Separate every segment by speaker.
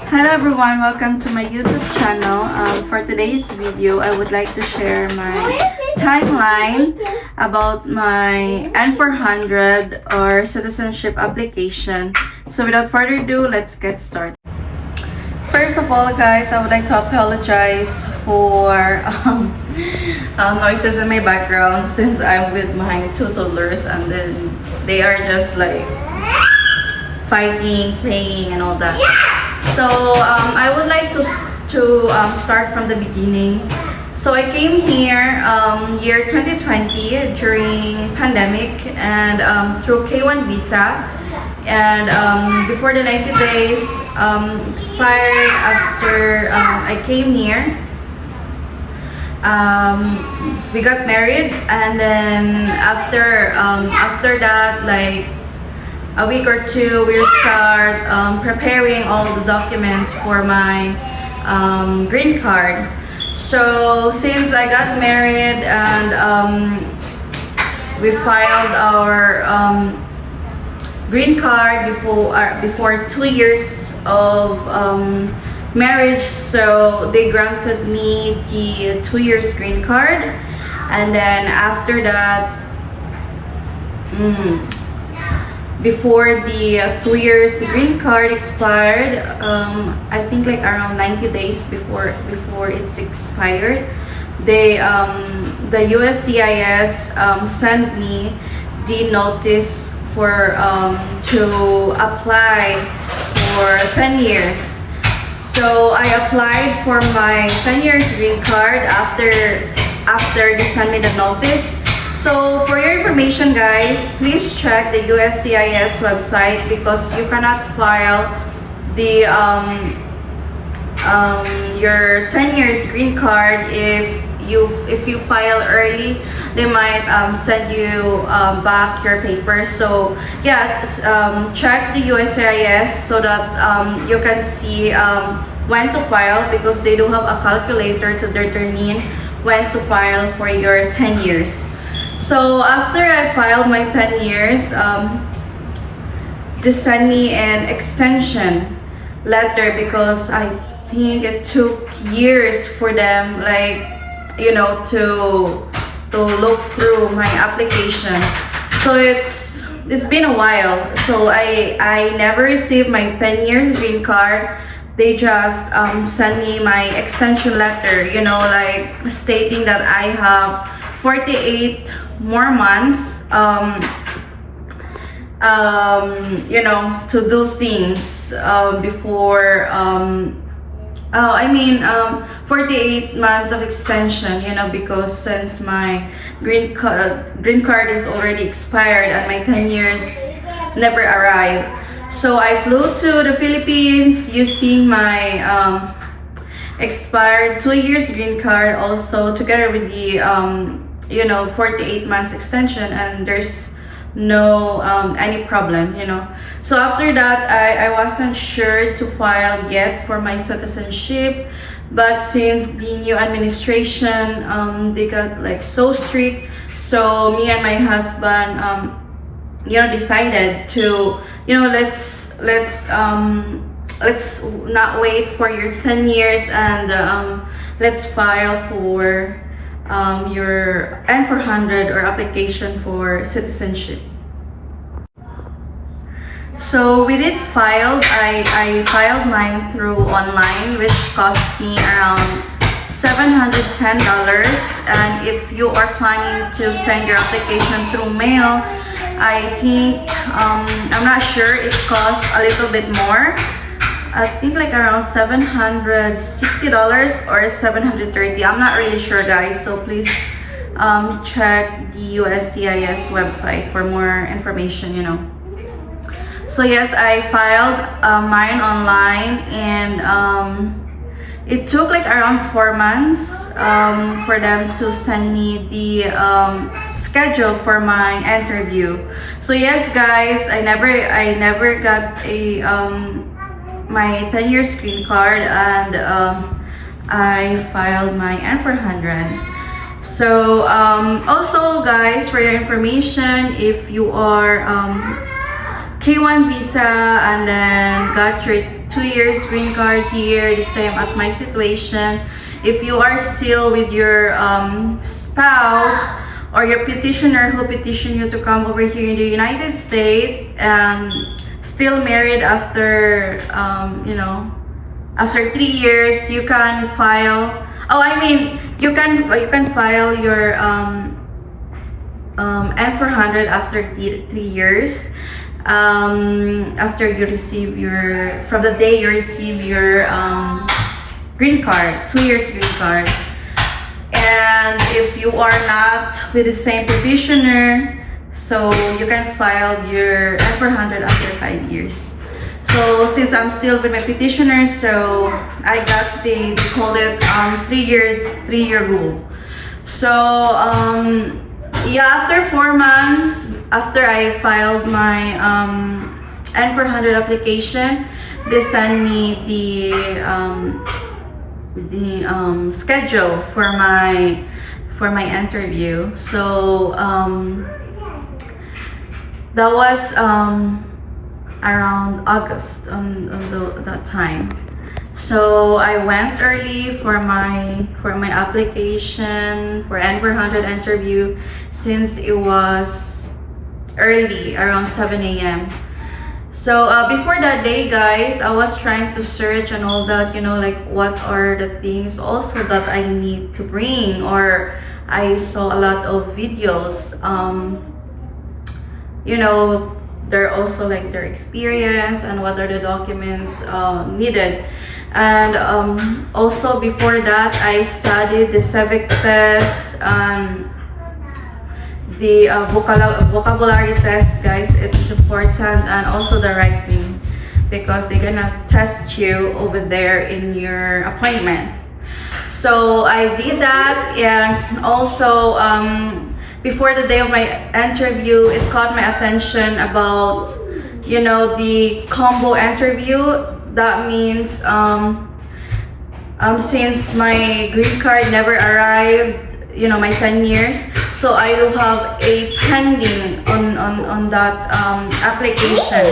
Speaker 1: Hello everyone, welcome to my YouTube channel. For today's video, I would like to share my timeline about my N400 or citizenship application. So without further ado, let's get started. First of all guys, I would like to apologize for noises in my background since I'm with my two toddlers and then they are just like fighting, playing and all that. So I would like to start from the beginning. So I came here year 2020 during pandemic and through K1 visa, and before the 90 days expired after I came here. We got married, and then after that, like a week or two, we'll start preparing all the documents for my green card. So since I got married and we filed our green card before 2 years of marriage, so they granted me the 2 years green card, and then after that, before the 2 years green card expired, I think like around 90 days before it expired, they the USCIS sent me the notice for to apply for 10 years. So I applied for my 10 years green card after they sent me the notice. So for your information guys, please check the USCIS website because you cannot file the your 10 years green card if you file early. They might send you back your papers. So yeah, check the USCIS so that you can see when to file, because they do have a calculator to determine when to file for your 10 years. So after I filed my 10 years, they sent me an extension letter because I think it took years for them, like, you know, to look through my application. So it's been a while. So I never received my 10 years green card. They just sent me my extension letter, you know, like stating that I have 48 more months you know, to do things before 48 months of extension, you know, because since my green card is already expired and my 10 years never arrived. So I flew to the Philippines using my expired 2 years green card, also together with the 48 months extension, and there's no any problem, you know. So after that, I wasn't sure to file yet for my citizenship, but since the new administration they got like so strict, so me and my husband decided to, let's not wait for your 10 years and let's file for your N400 or application for citizenship. So we did file. I filed mine through online, which cost me around $710. And if you are planning to send your application through mail, I think I'm not sure, it costs a little bit more. I think like around $760 or $730. I'm not really sure guys, so please check the USCIS website for more information, you know. So yes, I filed mine online, and it took like around 4 months for them to send me the schedule for my interview. So yes guys, I never got a my 10 year green card, and I filed my N400. So also guys, for your information, if you are K1 visa and then got your 2 years green card here, the same as my situation. If you are still with your spouse or your petitioner who petitioned you to come over here in the United States and still married after, you know, after 3 years, you can file. Oh, I mean, you can file your N400 after 3 years. After you receive your, from the day you receive your green card, 2 years green card. And if you are not with the same petitioner, so you can file your N400 after 5 years. So since I'm still with my petitioner, so I got they called it 3 years, 3-year rule. So yeah, after 4 months after I filed my N400 application, they sent me the schedule for my interview. So that was around August on that time. So I went early for my application for N400 interview, since it was early around 7 a.m. So before that day, guys, I was trying to search and all that, you know, like what are the things also that I need to bring, or I saw a lot of videos, you know, they're also like their experience and what are the documents needed. And also before that, I studied the civic test and the vocabulary test, guys. It's important, and also the writing, because they're gonna test you over there in your appointment. So I did that, and also before the day of my interview, it caught my attention about, you know, the combo interview. That means since my green card never arrived, you know, my 10 years, so I will have a pending on that application.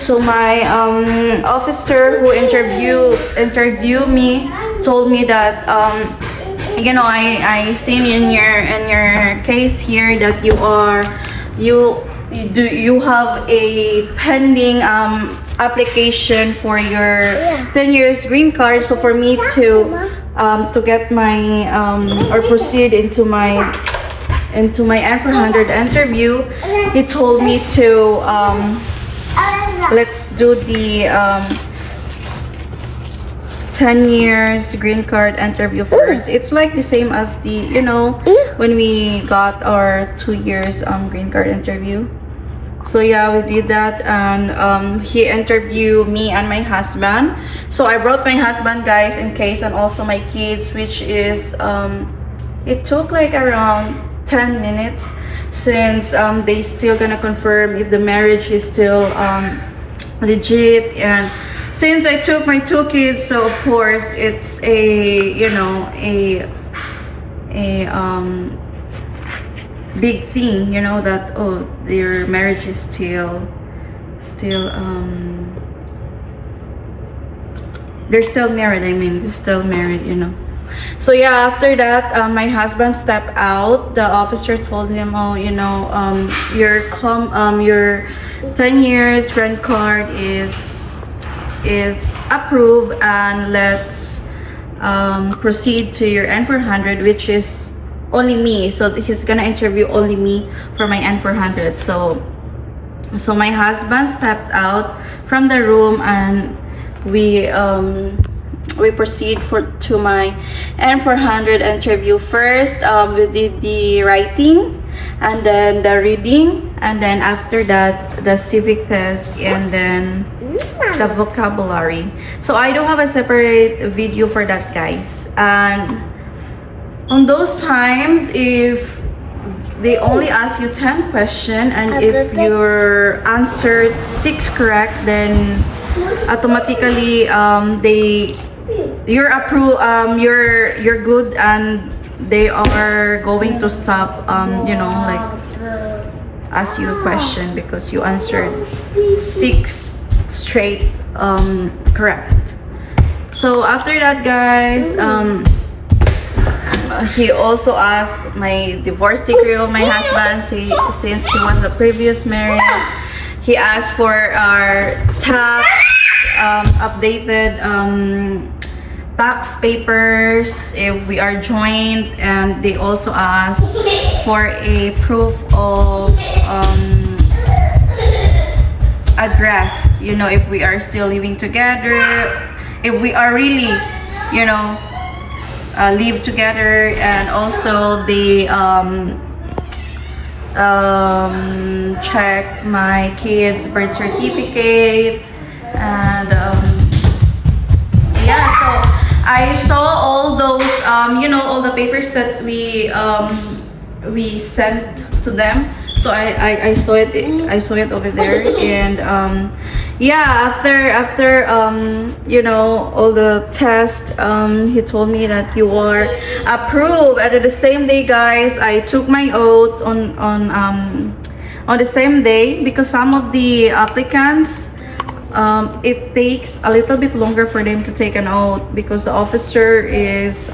Speaker 1: So my officer who interviewed me told me that you know, I seen in your case here that you have a pending application for your 10 years green card. So for me to get my or proceed into my N400 interview, he told me to let's do the 10 years green card interview first. It's like the same as the, you know, when we got our 2 years green card interview. So yeah, we did that, and he interviewed me and my husband. So I brought my husband, guys, in case, and also my kids, which is it took like around 10 minutes, since they still gonna confirm if the marriage is still legit. And since I took my 2 kids, so of course it's a, you know, a big thing, you know, that oh, their marriage is still they're still married. I mean, they're still married, you know. So yeah, after that, my husband stepped out. The officer told him, oh, you know, your 10 years green card is approved, and let's proceed to your N400, which is only me. So he's gonna interview only me for my N400. So my husband stepped out from the room, and we proceed to my N400 interview. First, we did the writing, and then the reading, and then after that the civic test, and then the vocabulary. So I do have a separate video for that, guys. And on those times, if they only ask you 10 questions, and if you're answered 6 correct, then automatically you're approved, you're good, and they are going to stop you know, like ask you a question because you answered 6 straight, correct. So after that, guys, he also asked my divorce decree of my husband, since he was a previous married. He asked for our tax, updated tax papers if we are joined, and they also asked for a proof of address, you know, if we are still living together, if we are really, you know, live together. And also they check my kids' birth certificate. And yeah, so I saw all those, you know, all the papers that we sent to them. So I saw it over there. And yeah, after you know, all the tests, he told me that you are approved. And at the same day, guys, I took my oath on the same day, because some of the applicants, it takes a little bit longer for them to take an oath, because the officer is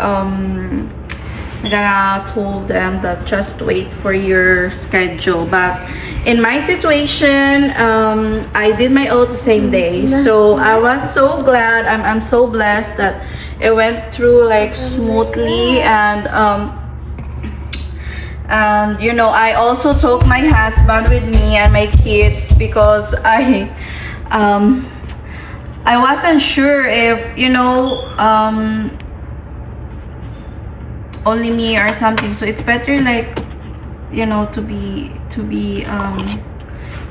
Speaker 1: gonna told them that just wait for your schedule. But in my situation, I did my oath the same day, so I was so glad. I'm so blessed that it went through like smoothly. And you know, I also took my husband with me and my kids, because I wasn't sure if, you know, only me or something. So it's better, like, you know, to be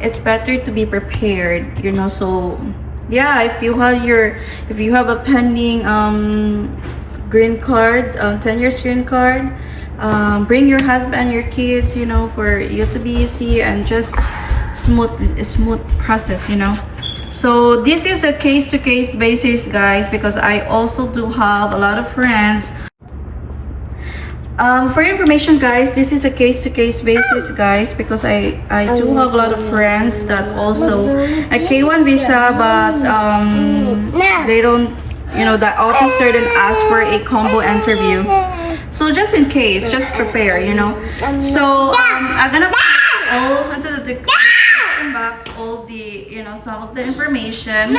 Speaker 1: it's better to be prepared, you know. So yeah, if you have a pending green card, 10 years green card, bring your husband and your kids, you know, for you to be easy and just smooth process, you know. So this is a case-to-case basis, guys, because I also do have a lot of friends. For information, guys, this is a case-to-case basis, guys, because I do have a lot of friends that also a K1 visa, but they don't, you know, the officer didn't ask for a combo interview. So just in case, just prepare, you know. So I'm gonna put all into the description box, all the, you know, some of the information.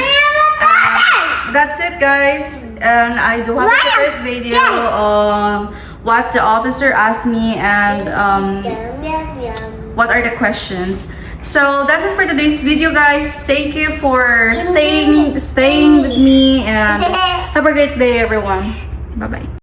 Speaker 1: That's it, guys. And I do have a separate video on what the officer asked me, and what are the questions. So that's it for today's video, guys. Thank you for staying with me, and have a great day, everyone. Bye bye.